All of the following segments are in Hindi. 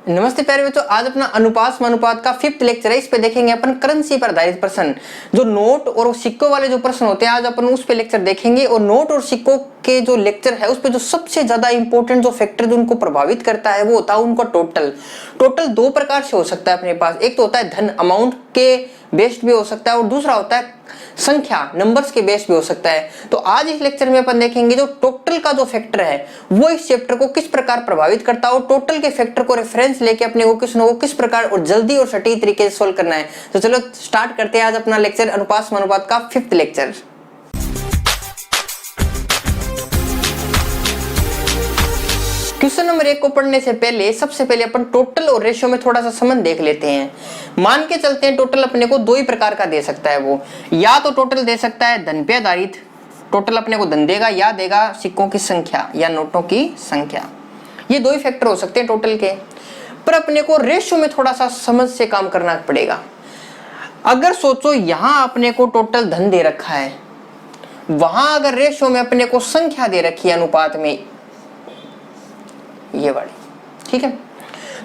नमस्ते प्यारे बच्चों, आज अपना अनुपात समानुपात का 5th लेक्चर है। इस पे देखेंगे अपन करेंसी पर आधारित प्रश्न, जो नोट और सिक्कों वाले जो प्रश्न होते हैं आज अपन उस पे लेक्चर देखेंगे। और नोट और सिक्कों के जो लेक्चर है उस पे जो सबसे ज्यादा इंपॉर्टेंट जो फैक्टर जो उनको प्रभावित करता है वो होता है उनका टोटल दो प्रकार से हो सकता है अपने पास। एक तो होता है धन अमाउंट के बेस्ड भी हो सकता है और दूसरा होता है संख्या नंबर्स के बेस भी हो सकता है। तो आज इस लेक्चर में अपन देखेंगे जो टोटल का जो फैक्टर है वो इस चैप्टर को किस प्रकार प्रभावित करता है और टोटल के फैक्टर को रेफरेंस लेके अपने को किस प्रकार और जल्दी और सटीक तरीके से सोल्व करना है। तो चलो स्टार्ट करते हैं आज अपना लेक्चर अनुपात समानुपात का 5th लेक्चर। क्वेश्चन नंबर 1 को पढ़ने से पहले सबसे पहले अपन टोटल और रेशियो में थोड़ा सा संबंध देख लेते हैं। मान के चलते हैं टोटल अपने को दो ही प्रकार का दे सकता है, वो या तो टोटल दे सकता है धन पे आधारित, टोटल अपने को धन देगा, या देगा सिक्कों की संख्या या नोटों की संख्या। ये दो ही फैक्टर हो सकते हैं टोटल के। पर अपने को रेशियो में थोड़ा सा समझ से काम करना पड़ेगा। अगर सोचो यहां अपने को टोटल धन दे रखा है, वहां अगर रेशियो में अपने को संख्या दे रखी है अनुपात में ये वाली, ठीक है।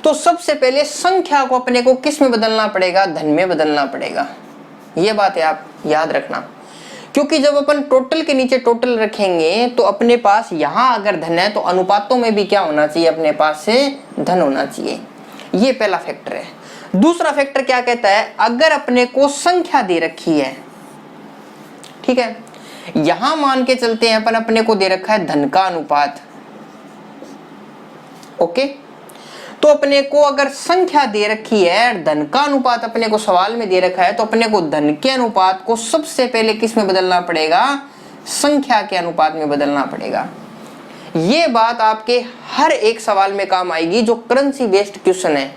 तो सबसे पहले संख्या को अपने को किस में बदलना पड़ेगा? धन में बदलना पड़ेगा। ये बात है आप याद रखना, क्योंकि जब अपन टोटल के नीचे टोटल रखेंगे तो अपने पास यहां अगर धन है तो अनुपातों में भी क्या होना चाहिए? अपने पास से धन होना चाहिए। ये पहला फैक्टर है। दूसरा फैक्टर क्या कहता है? अगर अपने को संख्या दे रखी है, ठीक है, यहां मान के चलते हैं अपन अपने को दे रखा है धन का अनुपात, ओके। तो अपने को अगर संख्या दे रखी है, धन का अनुपात अपने को सवाल में दे रखा है, तो अपने को धन के अनुपात को सबसे पहले किस में बदलना पड़ेगा? संख्या के अनुपात में बदलना पड़ेगा। ये बात आपके हर एक सवाल में काम आएगी जो करेंसी बेस्ड क्वेश्चन है,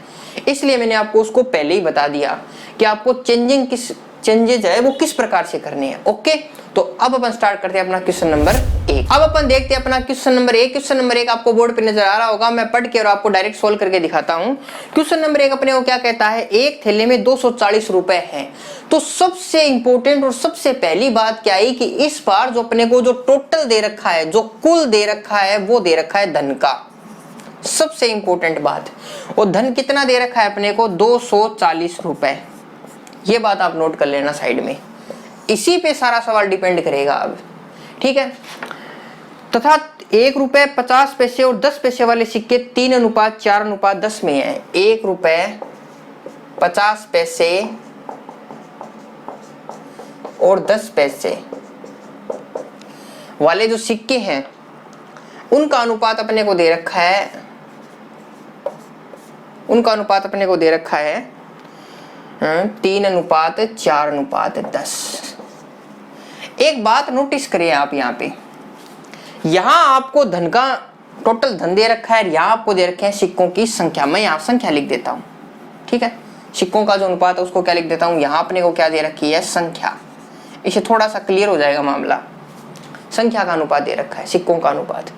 इसलिए मैंने आपको उसको पहले ही बता दिया कि आपको चेंजेस है वो किस प्रकार से करने हैं, ओके। तो अब अपन स्टार्ट करते हैं अपना क्वेश्चन नंबर 1। अब अपन देखते हैं अपना क्वेश्चन नंबर 1। क्वेश्चन नंबर 1 आपको बोर्ड पे नजर आ रहा होगा, मैं पढ़ के और आपको डायरेक्ट सोल्व करके दिखाता हूं। क्वेश्चन नंबर 1 अपने को क्या कहता है? एक थैले में 240 रुपए हैं। तो सबसे इंपॉर्टेंट और सबसे पहली बात क्या है कि इस बार जो अपने को जो टोटल दे रखा है, जो कुल दे रखा है, वो दे रखा है धन का, सबसे इंपॉर्टेंट बात। और धन कितना दे रखा है अपने को? 240 रुपए। ये बात आप नोट कर लेना साइड में, इसी पे सारा सवाल डिपेंड करेगा अब, ठीक है। तथा 1 रुपए 50 पैसे और 10 पैसे वाले सिक्के 3:4:10 में है। 1 रुपए 50 पैसे और 10 पैसे वाले जो सिक्के हैं उनका अनुपात अपने को दे रखा है, उनका अनुपात अपने को दे रखा है 3:4:10। एक बात नोटिस करिए आप, यहां आपको धन का टोटल धन दे रखा है, यहां आपको दे रखे हैं सिक्कों की संख्या। मैं यहां संख्या लिख देता हूं, ठीक है। सिक्कों का जो अनुपात है उसको क्या लिख देता हूं? यहां अपने को क्या दे रखी है? संख्या। इससे थोड़ा सा क्लियर हो जाएगा मामला। संख्या का अनुपात दे रखा है, सिक्कों का अनुपात।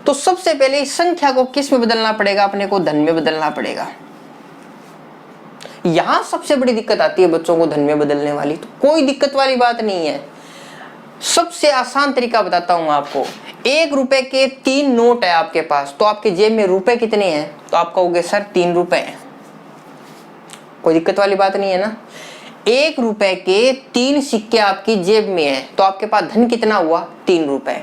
तो सबसे पहले इस संख्या को किस में बदलना पड़ेगा? अपने को धन में बदलना पड़ेगा। यहां सबसे बड़ी दिक्कत आती है बच्चों को धन में बदलने वाली। तो कोई दिक्कत वाली बात नहीं है, सबसे आसान तरीका बताता हूं आपको। 1 रुपए के 3 नोट है आपके पास, तो आपके जेब में रुपए कितने हैं? तो आप कहोगे सर 3 रुपए हैं। कोई दिक्कत वाली बात नहीं है ना। 1 रुपए के 3 सिक्के आपकी जेब में है, तो आपके पास धन कितना हुआ? 3 रुपए।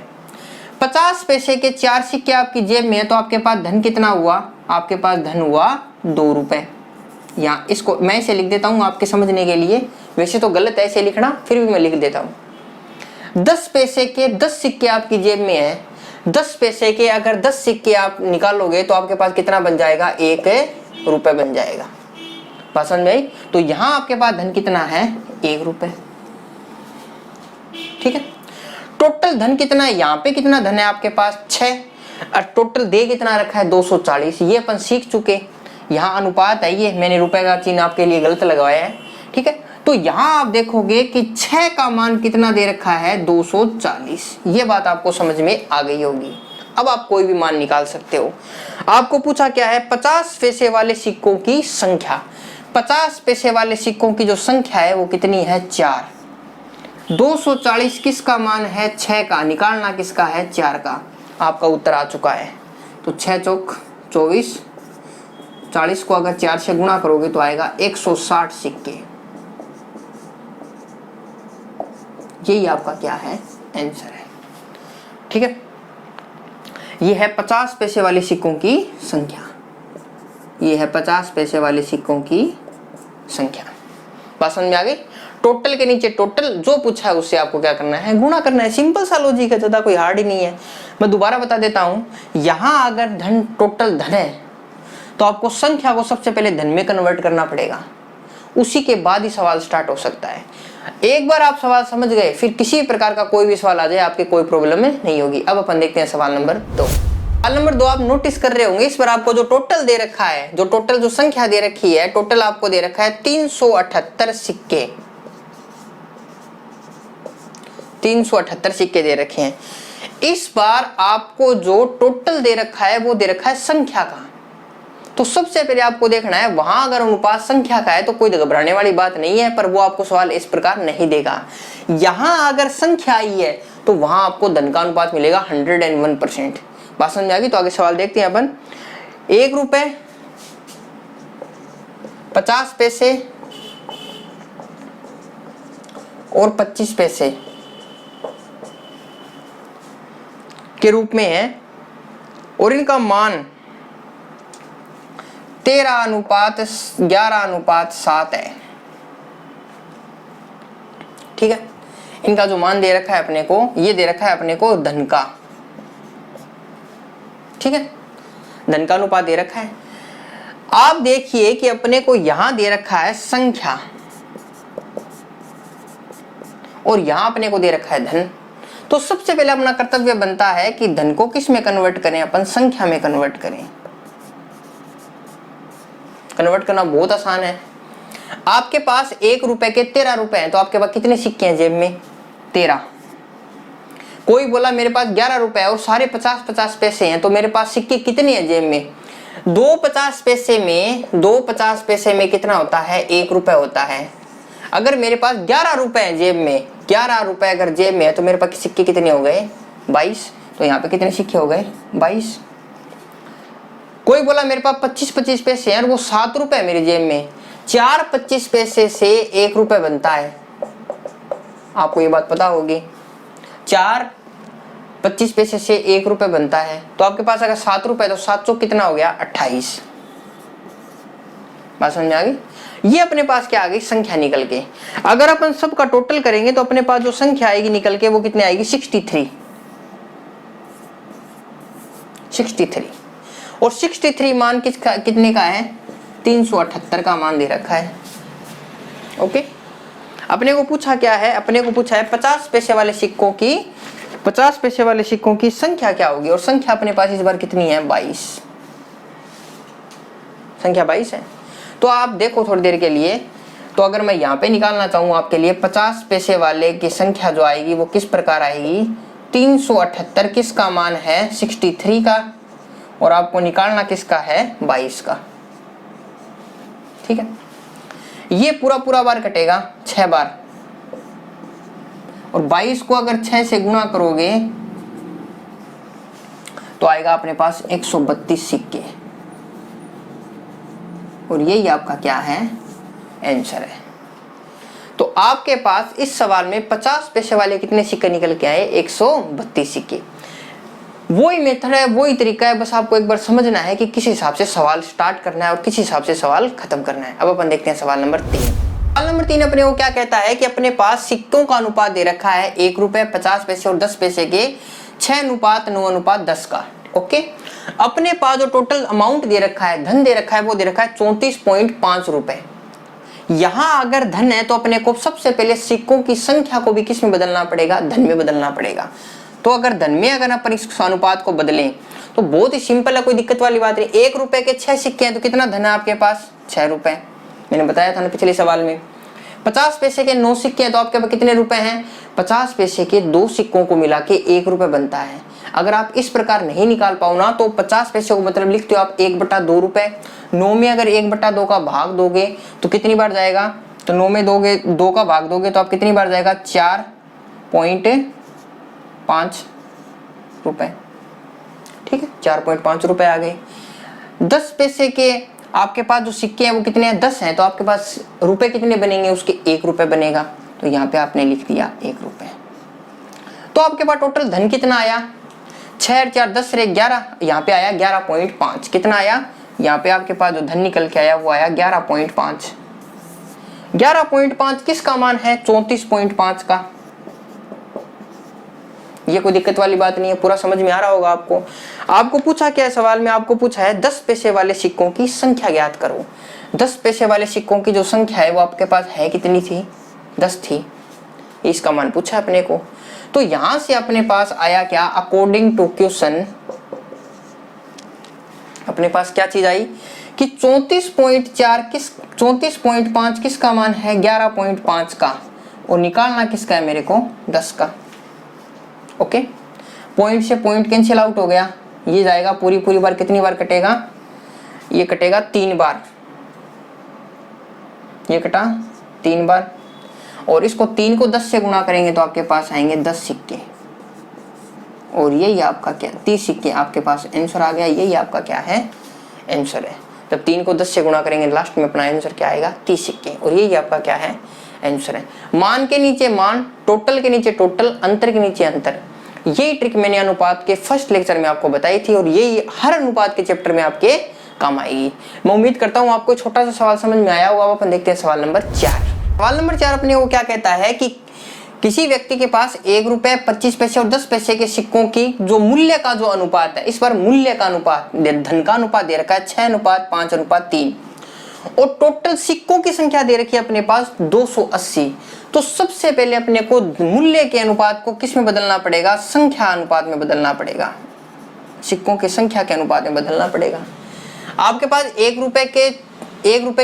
50 पैसे के 4 सिक्के आपकी जेब में है, तो आपके पास धन कितना हुआ? आपके पास धन हुआ 2 रुपए। यहाँ इसको मैं इसे लिख देता हूं आपके समझने के लिए, वैसे तो गलत है ऐसे लिखना, फिर भी मैं लिख देता हूं। 10 पैसे के 10 सिक्के आपकी जेब में है। 10 पैसे के अगर 10 सिक्के आप निकालोगे तो आपके पास कितना बन जाएगा? 1 रुपए बन जाएगा। पसंद भाई? तो यहां आपके पास धन कितना है? 1 रुपए, ठीक है। टोटल धन कितना है? यहाँ पे कितना धन है आपके पास? 6। और टोटल दे कितना रखा है? 240। ये अपन सीख चुके। यहाँ अनुपात है, ये मैंने रुपए का चिन्ह आपके लिए गलत लगवाया है, ठीक है। तो यहाँ आप देखोगे कि 6 का मान कितना दे रखा है? 240। ये बात आपको समझ में आ गई होगी। अब आप कोई भी मान निकाल सकते हो। आपको पूछा क्या है? 50 पैसे वाले सिक्कों की संख्या। 50 पैसे वाले सिक्कों की जो संख्या है वो कितनी है? 4। 240 किसका मान है? 6 का। निकालना किसका है? 4 का। आपका उत्तर आ चुका है। तो 6 चौक 24, 40 को अगर 4 से गुणा करोगे तो आएगा 160 सिक्के। यही आपका क्या है, आंसर है। ठीक है, ये है 50 पैसे वाले सिक्कों की संख्या। ये है 50 पैसे वाले सिक्कों की संख्या। बात समझ में आ गई। टोटल के नीचे टोटल जो पूछा है उससे आपको क्या करना है, गुणा करना है। सिंपल सा लॉजिक है, ज्यादा कोई हार्ड ही नहीं है। मैं दोबारा बता देता हूं, यहां अगर धन टोटल धन है तो आपको संख्या को सबसे पहले धन में कन्वर्ट करना पड़ेगा, उसी के बाद ही सवाल स्टार्ट हो सकता है। एक बार आप सवाल समझ गए, फिर किसी प्रकार का कोई भी सवाल आ जाए आपके कोई प्रॉब्लम नहीं होगी। अब अपन देखते हैं सवाल नंबर 2। सवाल नंबर 2 आप नोटिस कर रहे होंगे, इस पर आपको जो टोटल दे रखा है, जो टोटल जो संख्या दे रखी है, टोटल आपको दे रखा है 378 सिक्के। 378 सिक्के दे रखे हैं। इस बार आपको जो टोटल दे रखा है वो दे रखा है संख्या का। तो सबसे पहले आपको देखना है, वहां अगर अनुपात संख्या का है तो कोई घबराने वाली बात नहीं है, पर वो आपको सवाल इस प्रकार नहीं देगा। यहां अगर संख्या आई है तो वहां आपको धन का अनुपात मिलेगा 101%। बात समझ में आ गई। तो आगे सवाल देखते हैं अपन। 1 रुपए 50 पैसे और 25 पैसे के रूप में है और इनका मान 13:11:7 है। ठीक है, इनका जो मान दे रखा है अपने को, ये दे रखा है अपने को धन का। ठीक है, धन का अनुपात दे रखा है। आप देखिए कि अपने को यहां दे रखा है संख्या और यहां अपने को दे रखा है धन। तो सबसे पहले अपना कर्तव्य बनता है कि धन को किस में कन्वर्ट करें, अपन संख्या में कन्वर्ट करें। कन्वर्ट करना बहुत आसान है। आपके पास 1 रुपए के 13 रुपए हैं, तो आपके पास कितने सिक्के हैं जेब में, 13। कोई बोला मेरे पास 11 रुपए और सारे 50-50 पैसे हैं, तो मेरे पास सिक्के कितने हैं जेब में, 2 50 पैसे में, 2 50 पैसे में कितना होता है, 1 रुपए होता है। अगर मेरे पास 11 रुपए हैं जेब में, 11 रुपए अगर जेब में है तो मेरे पास सिक्के कितने हो गए, 22। तो यहाँ पे कितने सिक्के हो गए, 22। कोई बोला मेरे पास 25-25 पैसे हैं और वो 7 रुपए मेरी जेब में, 4 25 पैसे से 1 रुपए बनता है। आपको ये बात पता होगी, 4 25 पैसे से 1 रुपए बनता है। तो आपके पास अगर 7 रुपए तो 7 चौक कितना हो गया, 28। बात समझ में आ गई। ये अपने पास क्या आ गई, संख्या निकल के। अगर अपन सबका टोटल करेंगे तो अपने पास जो संख्या आएगी निकल के वो कितने आएगी, 63। और 63 मान कितने का है, 378 का मान दे रखा है। ओके, अपने को पूछा क्या है, अपने को पूछा है 50 पैसे वाले सिक्कों की, 50 पैसे वाले सिक्कों की संख्या क्या होगी, और संख्या अपने पास इस बार कितनी है, 22। संख्या 22 है। तो आप देखो थोड़ी देर के लिए, तो अगर मैं यहाँ पे निकालना चाहूँ आपके लिए 50 पैसे वाले की संख्या जो आएगी वो किस प्रकार आएगी, 378 किसका मान है, 63 का, और आपको निकालना किसका है, 22 का। ठीक है, ये पूरा बार कटेगा 6 बार, और 22 को अगर 6 से गुणा करोगे तो आएगा अपने पास 132 सिक्के, और यही आपका क्या है, आंसर है। तो आपके पास इस सवाल में 50 पैसे वाले कितने सिक्के निकल के आए, 132 सिक्के। वही मेथड है, वही तरीका है, बस आपको एक बार समझना है कि किस हिसाब से सवाल स्टार्ट करना है और किस हिसाब से सवाल खत्म करना है। अब अपन देखते हैं सवाल नंबर 3। सवाल नंबर 3 अपने को क्या कहता है कि अपने पास सिक्कों का अनुपात दे रखा है 1 रुपए, 50 पैसे और 10 पैसे के 6:9:10 का। ओके, अपने पास जो टोटल अमाउंट दे रखा है, धन दे रखा है, वो दे रखा है 34.5 रुपए। यहां अगर धन है तो अपने को सबसे पहले सिक्कों की संख्या को भी किस में बदलना पड़ेगा, धन में बदलना पड़ेगा। तो अगर धन में अगर अपन इस अनुपात को बदलें तो बहुत ही सिंपल है, कोई दिक्कत वाली बात नहीं। 1 रुपए के 6 सिक्के हैं तो कितना धन है आपके पास, 6 रुपए। मैंने बताया था ना पिछले सवाल में। 50 पैसे के 9 सिक्के हैं तो आपके पास कितने रुपए हैं, 50 पैसे के 2 सिक्कों को मिला के 1 रुपए बनता है। अगर आप इस प्रकार नहीं निकाल पाओ ना तो 50 पैसे को मतलब लिखते हो आप 1/2 रुपए। 9 में अगर 1/2 का भाग दोगे तो कितनी बार जाएगा, तो 9 में 2 का भाग दोगे तो आप कितनी बार जाएगा, 4.5 रुपए। ठीक है, 4.5 रुपए आ गए। 10 पैसे के आपके पास जो सिक्के हैं वो कितने हैं, 10 हैं, तो आपके पास रुपए कितने बनेंगे, उसके 1 रुपए बनेगा। तो यहाँ पे आपने लिख दिया 1 रुपए। तो आपके पास टोटल धन कितना आया, 6 और 4 10 रे 11, यहाँ पे आया 11.5। कितना आया, यहाँ पे आपके पास जो धन निकल के आया वो आया 11.5। 11.5 किसका मान है, 34.5 का। ये कोई दिक्कत वाली बात नहीं है, पूरा समझ में आ रहा होगा आपको। आपको पूछा क्या है सवाल में, आपको पूछा है 10 पैसे वाले सिक्कों की संख्या ज्ञात करो। 10 पैसे वाले सिक्कों की जो संख्या है वो आपके पास है कितनी थी, 10 थी। इसका मान पूछा अपने को। तो यहां से अपने पास आया क्या, अकॉर्डिंग टू क्वेश्चन अपने पास क्या चीज आई कि 34.5 किसका मान है, 11.5 का, और निकालना किसका है मेरे को, 10 का। ओके, पॉइंट से पॉइंट कैंसिल आउट हो गया, ये जाएगा पूरी बार कितनी बार कटेगा, ये कटेगा 3 बार, ये कटा 3 बार, और इसको 3 को 10 से गुणा करेंगे तो आपके पास आएंगे 10 सिक्के, और यही आपका क्या, 30 सिक्के आपके पास आंसर आ गया। यही आपका क्या है, आंसर है। जब 3 को 10 से गुणा करेंगे लास्ट में अपना आंसर क्या आएगा, 30 सिक्के, और यही आपका क्या है, आंसर है। मान के नीचे मान, टोटल के नीचे टोटल, अंतर के नीचे अंतर। यही ट्रिक मैंने अनुपात के फर्स्ट लेक्चर में आपको बताई थी, और यही हर अनुपात के चैप्टर में आपके काम आएगी। मैं उम्मीद करता हूं आपको छोटा सा सवाल समझ में आया होगा। अपन देखते हैं सवाल नंबर 4। सवाल नंबर 4 अपने को क्या कहता है कि किसी व्यक्ति के पास 1 रुपए, 25 पैसे और 10 पैसे के सिक्कों की जो मूल्य का जो अनुपात है, इस बार मूल्य का अनुपात, धन का अनुपात दे रखा है 6:5:3, और टोटल सिक्कों की संख्या दे रखी है अपने पास 280। तो सबसे पहले अपने को मूल्य के अनुपात को किस में बदलना पड़ेगा, संख्या अनुपात में बदलना पड़ेगा, सिक्कों की संख्या के अनुपात में बदलना पड़ेगा। आपके पास 1 रुपए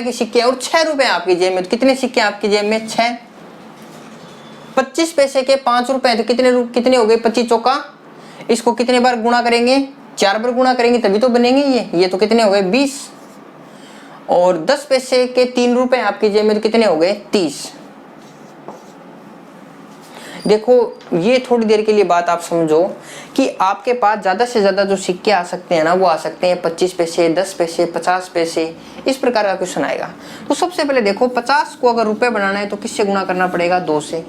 के सिक्के और 6 रुपए आपकी जेब में, तो कितने सिक्के आपकी जेब में, 6। 25 पैसे के 5 रुपए, तो कितने हो गए, 25 चौका, इसको कितने बार गुणा करेंगे, 4 बार गुणा करेंगे तभी तो बनेंगे ये तो कितने हो गए, 20। और 10 पैसे के 3 रुपए आपकी जेब में, तो कितने हो गए, 30। देखो ये थोड़ी देर के लिए बात आप समझो कि आपके पास ज्यादा से ज्यादा जो सिक्के आ सकते हैं ना, वो आ सकते हैं 25 पैसे, 10 पैसे, 50 पैसे, इस प्रकार का क्वेश्चन आएगा। तो सबसे पहले देखो 50 को अगर रुपए बनाना है तो किससे गुणा करना पड़ेगा, 2 से।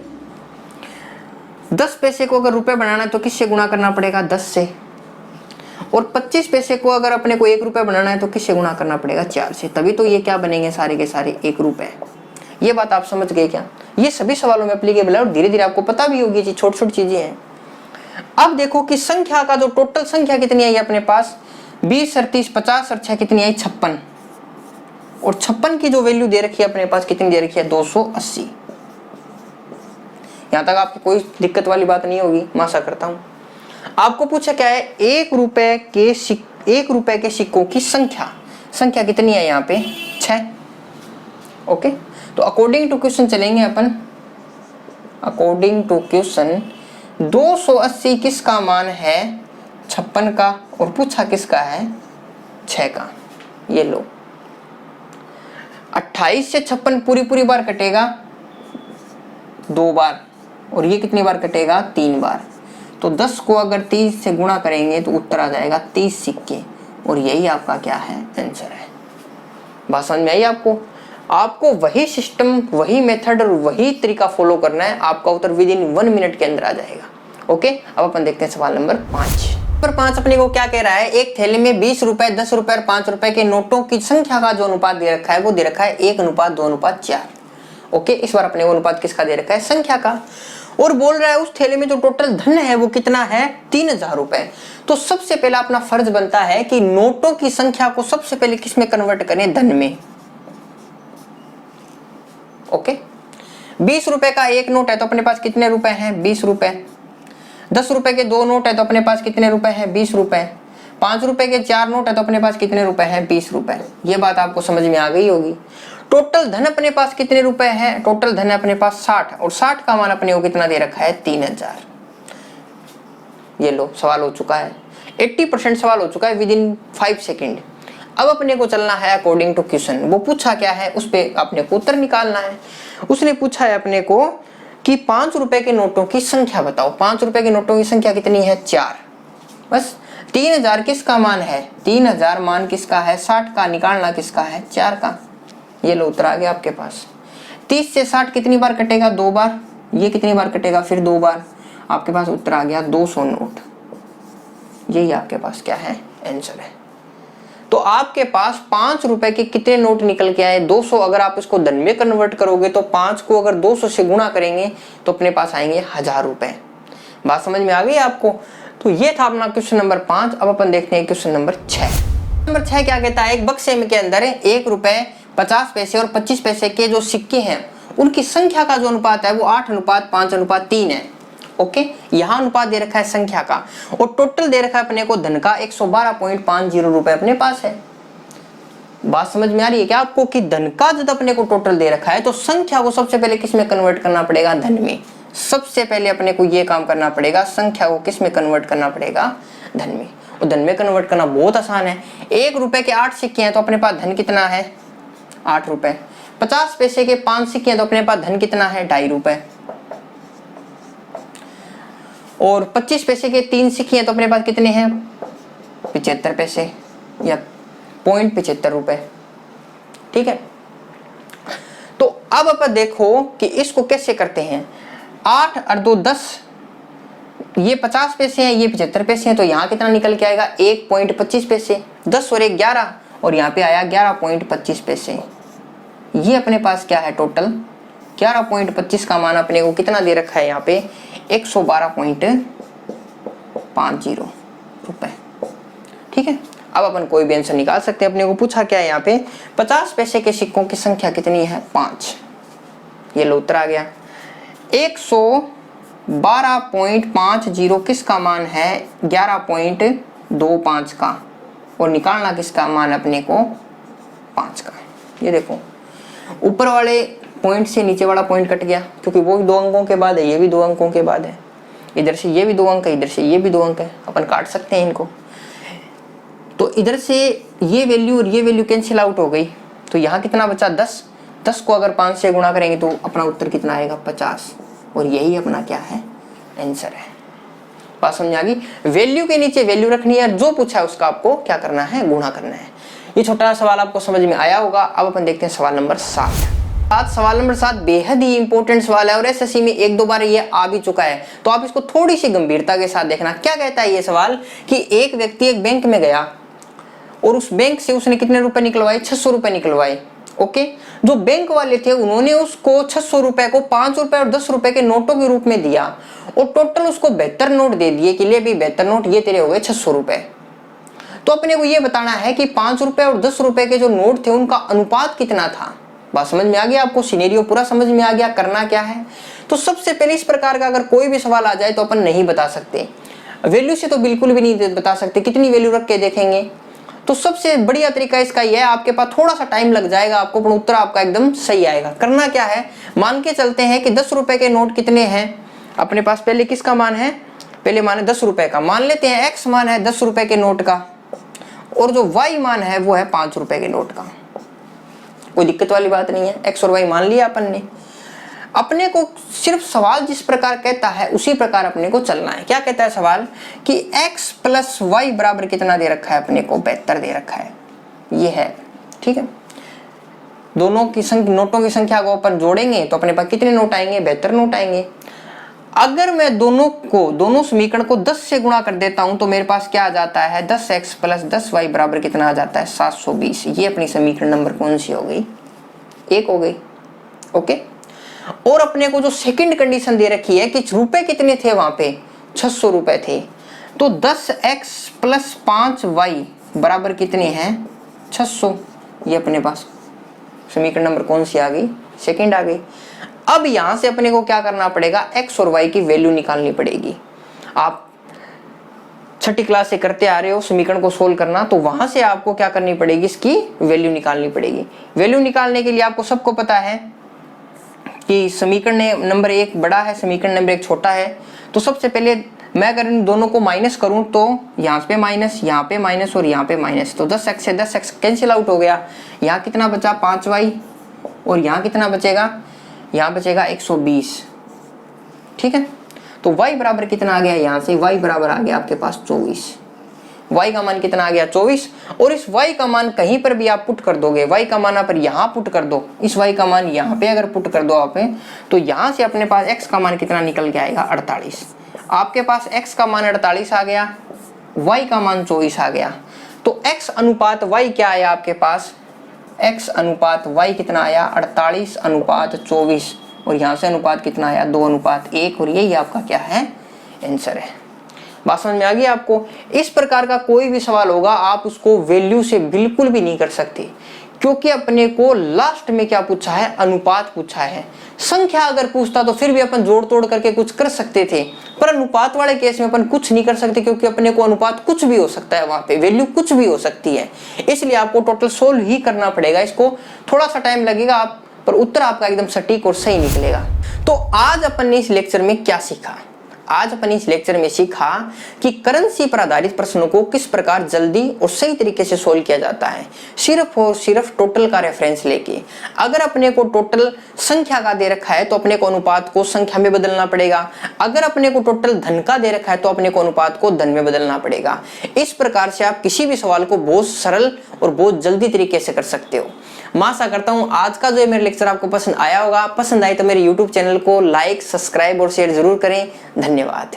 10 पैसे को अगर रुपए बनाना है तो किससे गुणा करना पड़ेगा, 10 से। और 25 पैसे को अगर अपने को 1 रुपए बनाना है तो किससे गुणा करना पड़ेगा, 4 से। तभी तो ये क्या बनेंगे, सारे के सारे 1 रुपए। ये बात आप समझ गए क्या, ये सभी सवालों में एप्लीकेबल है, और धीरे धीरे आपको पता भी होगी, छोटी छोटी चीजें हैं। अब देखो कि संख्या का जो टोटल संख्या कितनी आई अपने पास, 20 और 30, 50 और 6 कितनी आई, 56। और 56 की जो वैल्यू दे रखी है अपने पास कितनी दे रखी है, 280। यहां तक आपको कोई दिक्कत वाली बात नहीं होगी, मैं आशा करता हूं। आपको पूछा क्या है, 1 रुपए के सिक्कों की संख्या कितनी है यहाँ पे, 6। ओके, तो अकॉर्डिंग टू क्वेश्चन चलेंगे अपन। अकॉर्डिंग टू क्वेश्चन 280 किसका मान है, 56 का, और पूछा किसका है, 6 का। ये लो, 28 से 56 पूरी बार कटेगा 2 बार, और ये कितनी बार कटेगा, 3 बार। तो 10 को अगर 30 से गुणा करेंगे तो उत्तर आ जाएगा 30 सिक्के, और यही आपका क्या है, आंसर है। बात समझ में आई आपको वही सिस्टम, वही मेथड और वही तरीका फॉलो करना है, आपका उत्तर विद इन 1 मिनट के अंदर आ जाएगा। ओके, अब अपन देखते हैं सवाल नंबर 5। नंबर 5 अपने को क्या कह रहा है, एक थैले में 20 रुपए, 10 रुपए और 5 रुपए के नोटों की संख्या का जो अनुपात दे रखा है वो दे रखा है 1:2:4। ओके, इस बार अपने को अनुपात किसका दे रखा है, संख्या का, और बोल रहा है उस थैले में जो टोटल धन है वो कितना है, 3000 रुपए। तो सबसे पहला अपना फर्ज बनता है कि नोटों की संख्या को सबसे पहले किस में कन्वर्ट करें, धन में। ओके, 20 रुपए का एक नोट है तो अपने पास कितने रुपए हैं, 20 रुपए। 10 रुपए के 2 नोट है तो अपने पास कितने रुपए हैं, 20 रुपए। 5 रुपए के 4 नोट है तो अपने पास कितने रुपए हैं, 20 रुपए। ये बात आपको समझ में आ गई होगी। टोटल धन अपने पास कितने रुपए हैं, टोटल धन है अपने पास 60, और 60 का मान अपने को कितना दे रखा है, 3000। ये लो, सवाल हो चुका है, 80% सवाल हो चुका है विद इन 5 सेकेंड। अब अपने को चलना है अकॉर्डिंग टू क्वेश्चन। वो पूछा क्या है, उस पे अपने को उत्तर निकालना है। उसने पूछा है अपने को कि 5 रुपए के नोटों की संख्या बताओ। 5 रुपए के नोटों की संख्या कितनी है, 4। बस 3000 किसका मान है, 3000 मान किसका है, 60 का, निकालना किसका है, 4 का। ये लो उत्तर आ गया आपके पास। 30 से 60 कितनी बार कटेगा, 2 बार। ये कितनी बार कटेगा, फिर 2 बार। आपके पास उत्तर आ गया 200 नोट। यही आपके पास क्या है, आंसर है। तो आपके पास 5 रुपए के कितने नोट निकल के आए, 200। अगर आप इसको धन में कन्वर्ट करोगे तो 5 को अगर 200 से गुणा करेंगे तो अपने पास आएंगे 1000 रुपए। बात समझ में आ गई आपको। तो ये था अपना क्वेश्चन नंबर 5। अब अपन देखते हैं क्वेश्चन नंबर 6। नंबर 6 क्या कहता है, एक बक्से में के अंदर 1 रुपए 50 पैसे और 25 पैसे के जो सिक्के हैं उनकी संख्या का जो अनुपात है वो 8:5:3 है। ओके, यहाँ अनुपात दे रखा है संख्या का, और टोटल दे रखा है अपने को धन का 112.50 रुपए अपने पास है। बात समझ में आ रही है क्या आपको, कि धन का जब अपने को टोटल दे रखा है तो संख्या को सबसे पहले किस में कन्वर्ट करना पड़ेगा, धन में। सबसे पहले अपने को ये काम करना पड़ेगा, संख्या को किस में कन्वर्ट करना पड़ेगा, धन में। और धन में कन्वर्ट करना बहुत आसान है। 1 रुपए के 8 सिक्के हैं तो अपने पास धन कितना है, 8 रुपए। 50 पैसे के 5 सिक्के हैं तो अपने पास धन कितना है, 2.5 रुपए। और 25 पैसे के 3 सिक्के हैं तो अपने पास कितने हैं, 75 पैसे या 0.75 रुपए। ठीक है, तो अब अपन देखो कि इसको कैसे करते हैं। 8 और 2 10, ये 50 पैसे हैं, ये 75 पैसे हैं, तो यहाँ कितना निकल के आएगा, 1.25 पैसे। 10 और 1 11, और यहाँ पे आया 11.25 पैसे। ये अपने पास क्या है, टोटल 11.25 का मान अपने को कितना दे रखा है, यहाँ पे 112.50 रुपए। ठीक है, अब अपन कोई भी आंसर निकाल सकते हैं। अपने को पूछा क्या है यहाँ पे, 50 पैसे के सिक्कों की संख्या कितनी है, 5। ये लो उत्तर आ गया। 112.50 किसका मान है, 11.25 का, और निकालना किसका मान अपने को, 5 का। ये देखो ऊपर वाले पॉइंट से नीचे वाला पॉइंट कट गया, क्योंकि वो भी 2 अंकों के बाद है, ये भी 2 अंकों के बाद है। इधर से ये भी 2 अंक है, इधर से ये भी 2 अंक है, अपन काट सकते हैं इनको। तो इधर से ये वैल्यू और ये वैल्यू कैंसिल आउट हो गई, तो यहाँ कितना बचा, 10। 10 को अगर 5 से गुणा करेंगे तो अपना उत्तर कितना आएगा, 50। और यही अपना क्या है, आंसर है। बात समझ आ गई। वैल्यू के नीचे वैल्यू रखनी है, जो पूछा है उसका आपको क्या करना है, गुणा करना है। ये छोटा सवाल आपको समझ में आया होगा। अब अपन देखते हैं सवाल नंबर 7। सवाल नंबर 7 बेहद ही इंपॉर्टेंट सवाल है और एसएससी में 1-2 बार ये आ भी चुका है, तो आप इसको थोड़ी सी गंभीरता के साथ देखना। क्या कहता है ये सवाल, कि एक व्यक्ति एक बैंक में गया और उस बैंक से उसने कितने रुपए निकलवाए, 600 रुपए निकलवाए। ओके, जो बैंक वाले थे उन्होंने उसको 600 रुपए को 5 रुपए और 10 रुपए के नोटों के रूप में दिया, और टोटल उसको 72 नोट दे दिए कि ले भी 72 नोट, ये तेरे हो गए 600 रुपए। तो अपने को ये बताना है कि 5 रुपए और 10 रुपए के जो नोट थे उनका अनुपात कितना था। बात समझ में आ गया आपको, सिनेरियो पूरा समझ में आ गया, करना क्या है। तो सबसे पहले इस प्रकार का अगर कोई भी सवाल आ जाए तो अपन नहीं बता सकते, वैल्यू से तो बिल्कुल भी नहीं बता सकते, कितनी वैल्यू रख के देखेंगे। तो सबसे बढ़िया तरीका इसका यह है, आपके पास थोड़ा सा टाइम लग जाएगा आपको, पर उत्तर आपका एकदम सही आएगा। करना क्या है, मान के चलते हैं कि 10 रुपए के नोट कितने हैं अपने पास, पहले किसका मान है, पहले मान है 10 रुपए का, मान लेते हैं x मान है 10 रुपए के नोट का, और जो y मान है वो है 5 रुपए के नोट का। कोई दिक्कत वाली बात नहीं है, x और y मान लिया अपन ने। अपने को सिर्फ सवाल जिस प्रकार कहता है उसी प्रकार अपने को चलना है। क्या कहता है सवाल, कि x प्लस वाई बराबर कितना दे रखा है अपने को, 72 दे रखा है, ये है। ठीक है, दोनों की संख्या, नोटों की संख्या को अपन जोड़ेंगे तो अपने पास कितने नोट आएंगे, 72 नोट आएंगे। अगर मैं दोनों समीकरण को 10 से गुणा कर देता हूं तो मेरे पास क्या आ जाता है, 10x प्लस 10y बराबर कितना आ जाता है, 720। ये अपनी समीकरण नंबर कौन सी हो गई, 1 हो गई। ओके, और अपने को जो सेकंड कंडीशन दे रखी है कि रुपए कितने थे वहां पे, 600 रुपए थे, तो 10x प्लस 5y बराबर कितने हैं, 600। ये अपने पास समीकरण नंबर कौन सी आ गई, सेकंड आ गई। अब यहां से अपने को क्या करना पड़ेगा, x और y की वैल्यू निकालनी पड़ेगी। आप 6ठी क्लास से करते आ रहे हो समीकरण को सोल्व करना, तो वहां से आपको क्या करनी पड़ेगी, इसकी वैल्यू निकालनी पड़ेगी। वैल्यू निकालने के लिए आपको सबको पता है कि समीकरण नंबर 1 बड़ा है, समीकरण नंबर 1 छोटा है। तो सबसे पहले मैं अगर इन दोनों को माइनस करूं तो यहाँ पे माइनस, यहाँ पे माइनस और यहाँ पे माइनस, तो 10x से 10x कैंसिल आउट हो गया। यहाँ कितना बचा, 5y, और यहाँ कितना बचेगा, यहाँ बचेगा 120। ठीक है, तो y बराबर कितना आ गया, यहाँ से y बराबर आ गया आपके पास 24। y का मान कितना आ गया 24, और इस y का मान कहीं पर भी आप पुट कर दोगे, y का मान आप यहाँ पुट कर दो, इस y का मान यहाँ पे अगर पुट कर दो आप, तो यहाँ से अपने पास x का मान कितना निकल के आएगा 48। आपके पास x का मान 48 आ गया, y का मान 24 आ गया, तो x अनुपात y क्या आया आपके पास, x अनुपात y कितना आया 48 अनुपात 24, और यहाँ से अनुपात कितना आया 2:1, और यही आपका क्या है आंसर है। बात समझ में आ गई आपको। इस प्रकार का कोई भी सवाल होगा आप उसको वैल्यू से बिल्कुल भी नहीं कर सकते, क्योंकि अपने को लास्ट में क्या पूछा है, अनुपात पूछा है। संख्या अगर पूछता तो फिर भी अपन जोड़ तोड़ करके कुछ कर सकते थे, पर अनुपात वाले केस में अपन कुछ नहीं कर सकते, क्योंकि अपने को अनुपात कुछ भी हो सकता है, वहां पे वैल्यू कुछ भी हो सकती है। इसलिए आपको टोटल सोल्व ही करना पड़ेगा, इसको थोड़ा सा टाइम लगेगा आप, पर उत्तर आपका एकदम सटीक और सही निकलेगा। तो आज अपन ने इस लेक्चर में क्या सीखा, आज अपन इस लेक्चर में सीखा कि करेंसी पर आधारित प्रश्नों को किस प्रकार जल्दी और सही तरीके से सोल्व किया जाता है, सिर्फ और सिर्फ टोटल का रेफरेंस लेके। अगर अपने को टोटल संख्या का दे रखा है तो अपने को अनुपात को संख्या में बदलना पड़ेगा, अगर अपने को टोटल धन का दे रखा है तो अपने को अनुपात को धन में बदलना पड़ेगा। इस प्रकार से आप किसी भी सवाल को बहुत सरल और बहुत जल्दी तरीके से कर सकते हो। मैं आशा करता हूं आज का जो मेरा लेक्चर आपको पसंद आया होगा। पसंद आए तो मेरे YouTube चैनल को लाइक, सब्सक्राइब और शेयर जरूर करें। धन्यवाद।